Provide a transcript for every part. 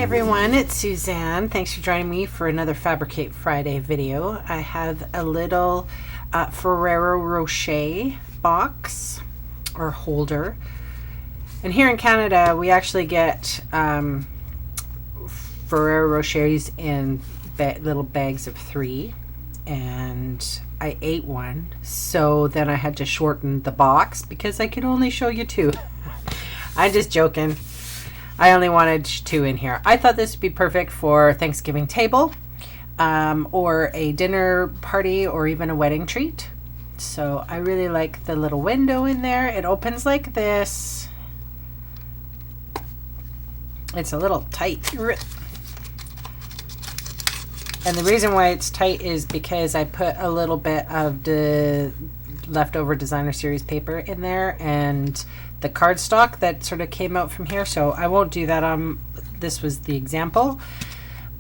everyone, it's SuNN. Thanks for joining me for another Fabricate Friday video. I have a little Ferrero Rocher box or holder. And here in Canada, we actually get Ferrero Rochers in little bags of 3. And I ate one, so then I had to shorten the box because I could only show you 2. I'm just joking. I only wanted 2 in here. I thought this would be perfect for Thanksgiving table or a dinner party or even a wedding treat. So I really like the little window in there. It opens like this. It's a little tight. And the reason why it's tight is because I put a little bit of the leftover designer series paper in there and the cardstock that sort of came out from here. So I won't do that on, this was the example.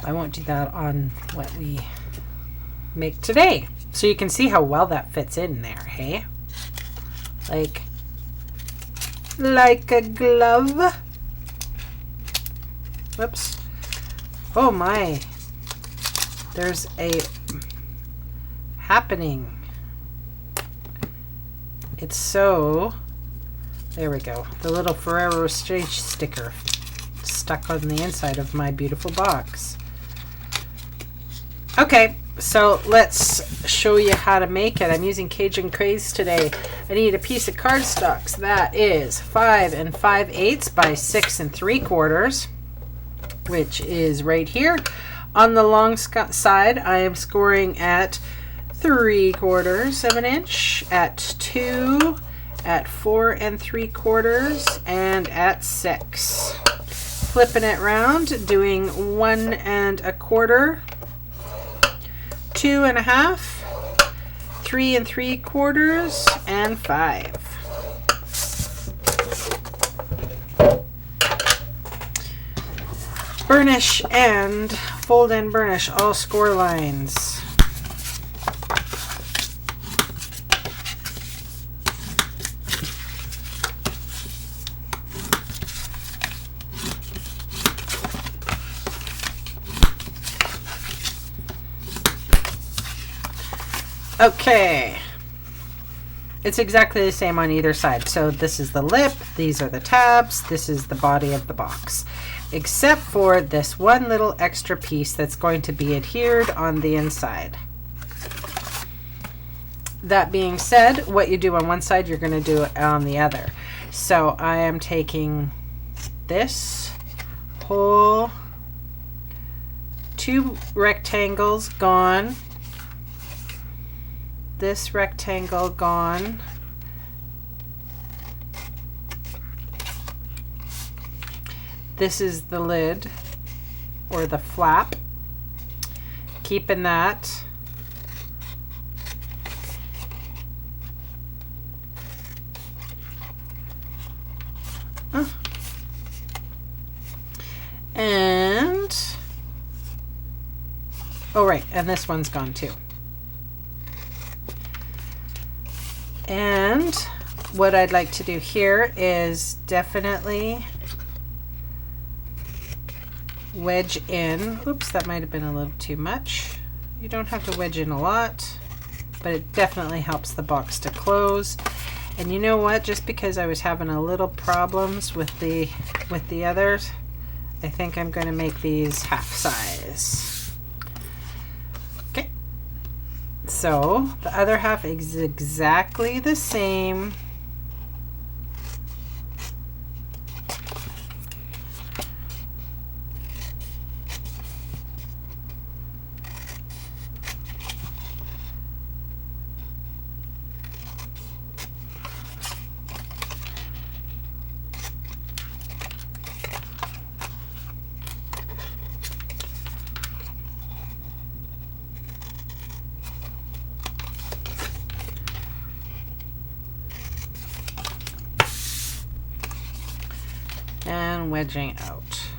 I won't do that on what we make today. So you can see how well that fits in there, hey? Like a glove. Whoops. Oh my. There's a happening. It's so, there we go. The little Ferrero Rocher sticker stuck on the inside of my beautiful box. Okay, so let's show you how to make it. I'm using Cajun Craze today. I need a piece of cardstock. So that is 5 5/8 by 6 3/4, which is right here. On the long side, I am scoring at 3/4 of an inch, at 2, at 4 3/4, and at 6. Flipping it round, doing 1 1/4, 2 1/2, 3 3/4, and 5. Burnish and fold and burnish all score lines. Okay, it's exactly the same on either side. So this is the lip, these are the tabs, this is the body of the box, except for this one little extra piece that's going to be adhered on the inside. That being said, what you do on one side, you're going to do it on the other. So I am taking this whole 2 rectangles gone, this rectangle gone, this is the lid or the flap, keeping that. And oh right, and this one's gone too. And what I'd like to do here is definitely wedge in. Oops, that might have been a little too much. You don't have to wedge in a lot, but it definitely helps the box to close. And you know what? Just because I was having a little problems with the others, I think I'm going to make these half size. Okay. So the other half is exactly the same. And wedging out.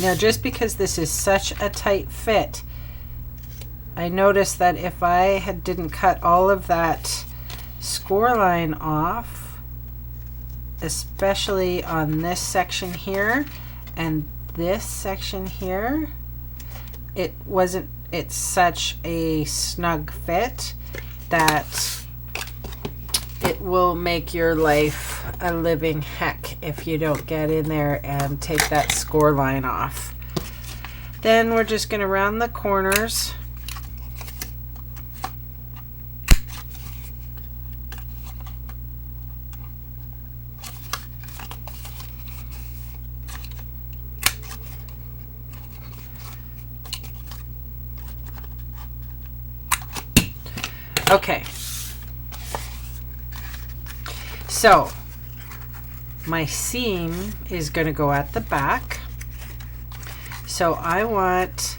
Now, just because this is such a tight fit, I noticed that if I didn't cut all of that score line off, especially on this section here and this section here, it's such a snug fit that it will make your life a living heck if you don't get in there and take that score line off. Then we're just going to round the corners. Okay, so my seam is going to go at the back. So I want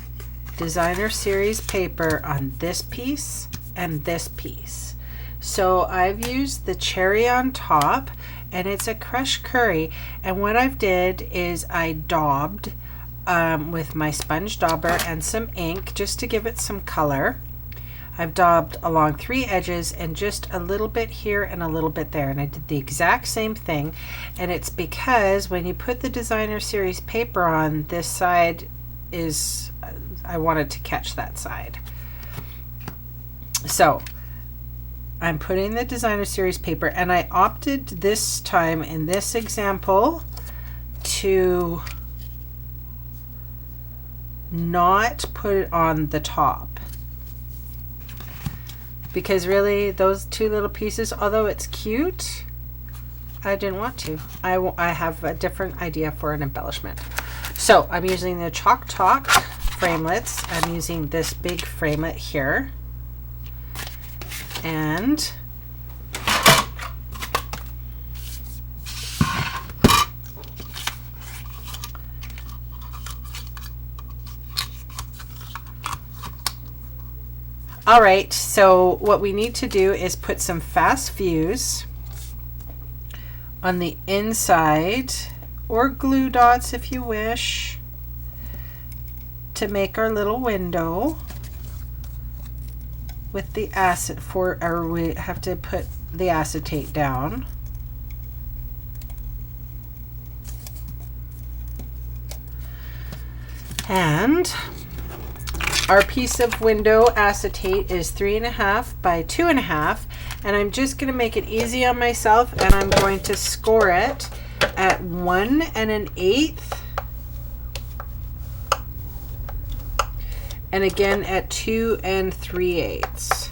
designer series paper on this piece and this piece. So I've used the cherry on top, and it's a crushed curry. And what I've did is I daubed with my sponge dauber and some ink just to give it some color. I've daubed along 3 edges and just a little bit here and a little bit there, and I did the exact same thing. And it's because when you put the designer series paper on, this side is, I wanted to catch that side. So I'm putting the designer series paper, and I opted this time in this example to not put it on the top. Because really, those 2 little pieces, although it's cute, I didn't want to. I have a different idea for an embellishment. So I'm using the Chalk Talk framelits. I'm using this big framelit here. And all right, so what we need to do is put some fast fuse on the inside, or glue dots if you wish, to make our little window with the or we have to put the acetate down. And our piece of window acetate is 3.5 by 2.5, and I'm just going to make it easy on myself, and I'm going to score it at 1 1/8, and again at 2 3/8.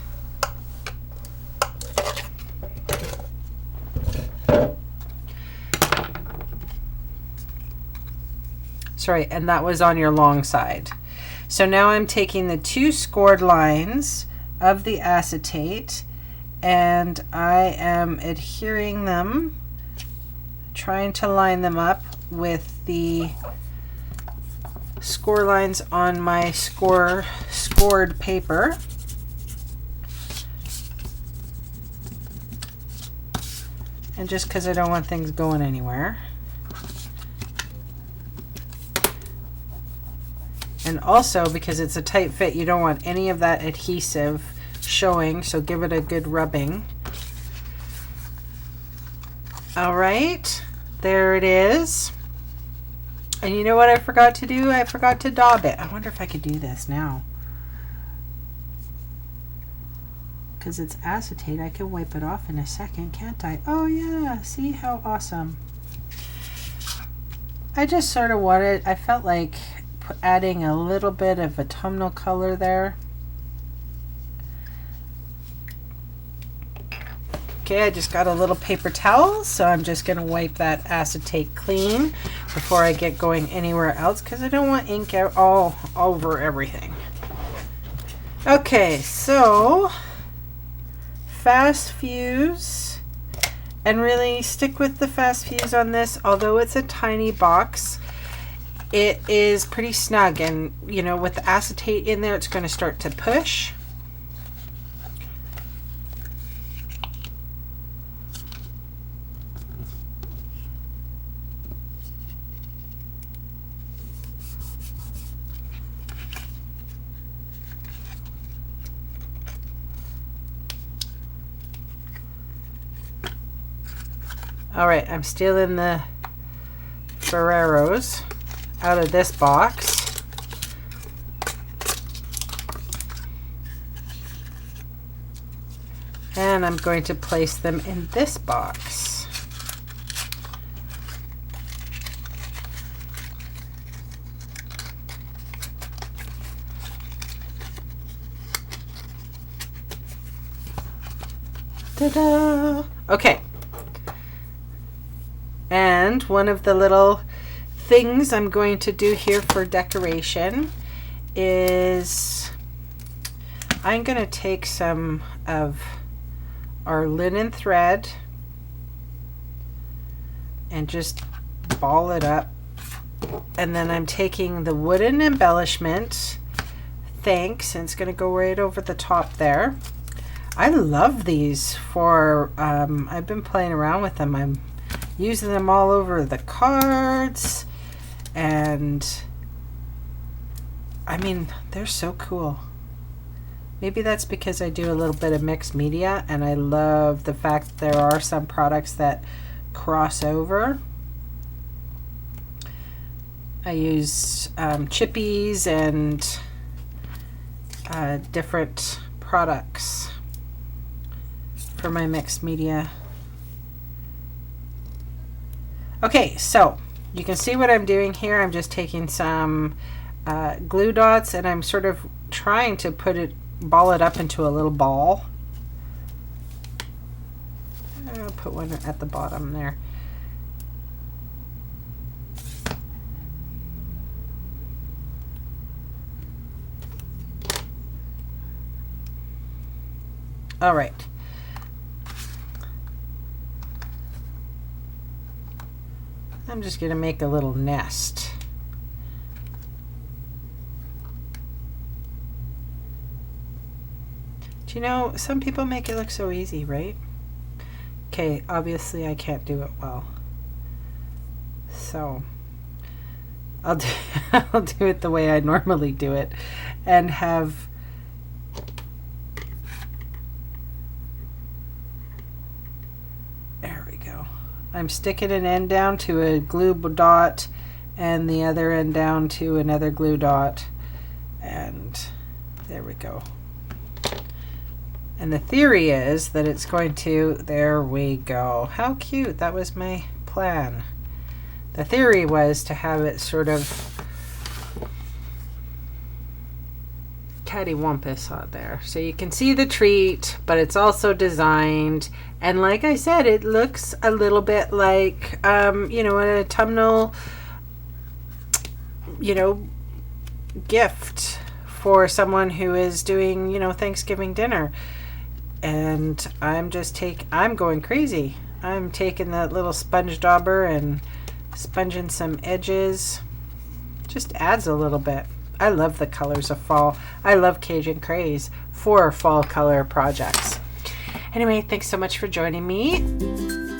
Sorry, and that was on your long side. So now I'm taking the 2 scored lines of the acetate, and I am adhering them, trying to line them up with the score lines on my scored paper. And just because I don't want things going anywhere. And also because it's a tight fit, you don't want any of that adhesive showing, so give it a good rubbing. All right, there it is. And you know what I forgot to do? I forgot to daub it. I wonder if I could do this now. Because it's acetate, I can wipe it off in a second, can't I? Oh yeah, see how awesome. I just sort of wanted, I felt like adding a little bit of autumnal color there. Okay, I just got a little paper towel, so I'm just going to wipe that acetate clean before I get going anywhere else, because I don't want ink all over everything. Okay, so fast fuse, and really stick with the fast fuse on this. Although it's a tiny box, it is pretty snug, and you know, with the acetate in there, it's going to start to push. All right, I'm stealing the Ferreros out of this box. And I'm going to place them in this box. Ta-da! Okay. And one of the little things I'm going to do here for decoration is I'm going to take some of our linen thread and just ball it up, and then I'm taking the wooden embellishment, thanks, and it's going to go right over the top there. I love these for I've been playing around with them. I'm using them all over the cards, and I mean, they're so cool. Maybe that's because I do a little bit of mixed media, and I love the fact there are some products that cross over. I use chippies and different products for my mixed media. Okay, so you can see what I'm doing here. I'm just taking some glue dots, and I'm sort of trying to ball it up into a little ball. I'll put one at the bottom there. All right. I'm just going to make a little nest. Do you know, some people make it look so easy, right? Okay, obviously I can't do it well. So I'll do it the way I normally do it, and have there we go. I'm sticking an end down to a glue dot and the other end down to another glue dot, and there we go. And the theory is that it's going to, there we go. How cute, that was my plan. The theory was to have it sort of cattywampus on there. So you can see the treat, but it's also designed. And like I said, it looks a little bit like, you know, an autumnal, you know, gift for someone who is doing, you know, Thanksgiving dinner. And I'm going crazy. I'm taking that little sponge dauber and sponging some edges. Just adds a little bit. I love the colors of fall. I love Cajun Craze for fall color projects. Anyway, thanks so much for joining me.